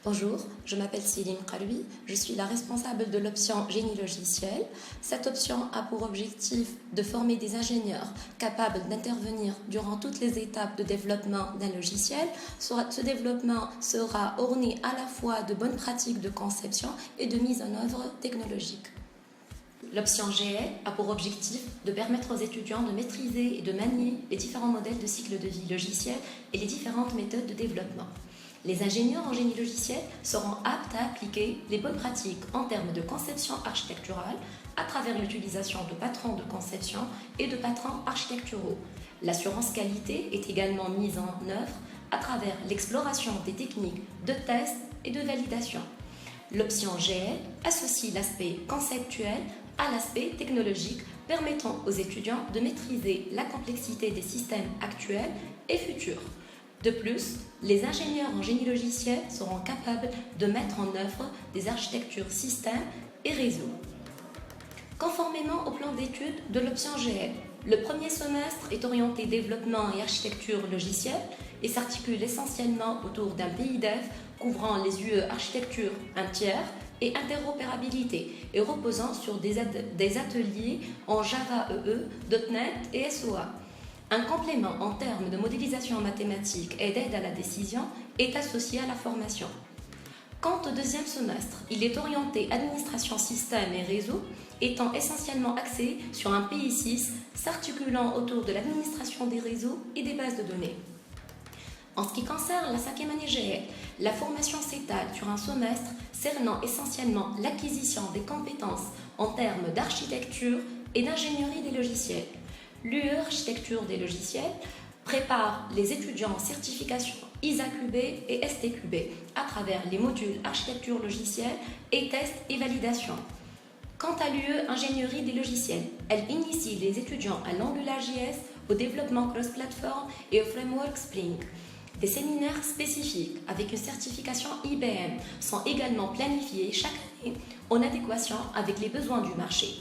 Bonjour, je m'appelle Céline Kaloui, je suis la responsable de l'option génie logiciel. Cette option a pour objectif de former des ingénieurs capables d'intervenir durant toutes les étapes de développement d'un logiciel. Ce développement sera orné à la fois de bonnes pratiques de conception et de mise en œuvre technologique. L'option GL a pour objectif de permettre aux étudiants de maîtriser et de manier les différents modèles de cycle de vie logiciel et les différentes méthodes de développement. Les ingénieurs en génie logiciel seront aptes à appliquer les bonnes pratiques en termes de conception architecturale à travers l'utilisation de patrons de conception et de patrons architecturaux. L'assurance qualité est également mise en œuvre à travers l'exploration des techniques de test et de validation. L'option GL associe l'aspect conceptuel à l'aspect technologique, permettant aux étudiants de maîtriser la complexité des systèmes actuels et futurs. De plus, les ingénieurs en génie logiciel seront capables de mettre en œuvre des architectures systèmes et réseaux. Conformément au plan d'études de l'option GL, le premier semestre est orienté développement et architecture logicielle et s'articule essentiellement autour d'un pays dev couvrant les UE architecture 1 tiers et interopérabilité et reposant sur des ateliers en Java EE, .NET et SOA. Un complément en termes de modélisation mathématique et d'aide à la décision est associé à la formation. Quant au deuxième semestre, il est orienté administration système et réseau, étant essentiellement axé sur un PI6 s'articulant autour de l'administration des réseaux et des bases de données. En ce qui concerne la 5e année GL, la formation s'étale sur un semestre cernant essentiellement l'acquisition des compétences en termes d'architecture et d'ingénierie des logiciels. L'UE Architecture des logiciels prépare les étudiants en certification ISAQB et STQB à travers les modules architecture logicielle et tests et validation. Quant à l'UE Ingénierie des logiciels, elle initie les étudiants à l'AngularJS, au développement cross-platform et au framework Spring. Des séminaires spécifiques avec une certification IBM sont également planifiés chaque année en adéquation avec les besoins du marché.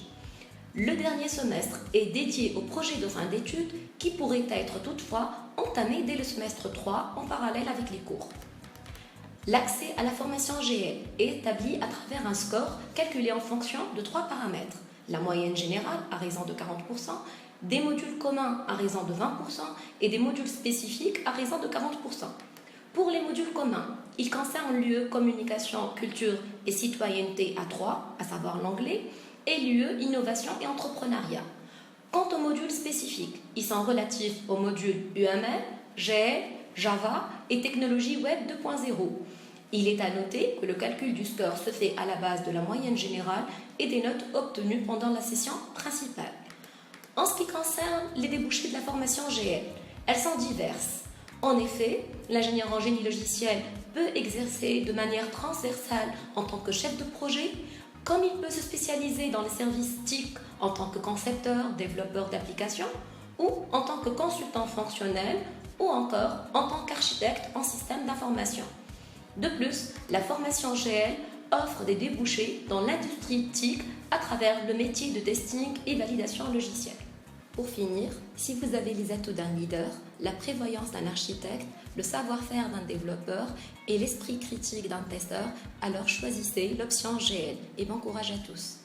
Le dernier semestre est dédié au projet de fin d'études qui pourrait être toutefois entamé dès le semestre 3 en parallèle avec les cours. L'accès à la formation GL est établi à travers un score calculé en fonction de 3 paramètres. La moyenne générale à raison de 40%, des modules communs à raison de 20% et des modules spécifiques à raison de 40%. Pour les modules communs, ils concernent l'UE Communication, Culture et Citoyenneté à 3, à savoir l'anglais, et l'UE Innovation et Entrepreneuriat. Quant aux modules spécifiques, ils sont relatifs aux modules UML, GL, Java et Technologie Web 2.0. Il est à noter que le calcul du score se fait à la base de la moyenne générale et des notes obtenues pendant la session principale. En ce qui concerne les débouchés de la formation GL, elles sont diverses. En effet, l'ingénieur en génie logiciel peut exercer de manière transversale en tant que chef de projet, comme il peut se spécialiser dans les services TIC en tant que concepteur, développeur d'applications, ou en tant que consultant fonctionnel, ou encore en tant qu'architecte en système d'information. De plus, la formation GL offre des débouchés dans l'industrie TIC à travers le métier de testing et validation logicielle. Pour finir, si vous avez les atouts d'un leader, la prévoyance d'un architecte, le savoir-faire d'un développeur et l'esprit critique d'un testeur, alors choisissez l'option GL et bon courage à tous.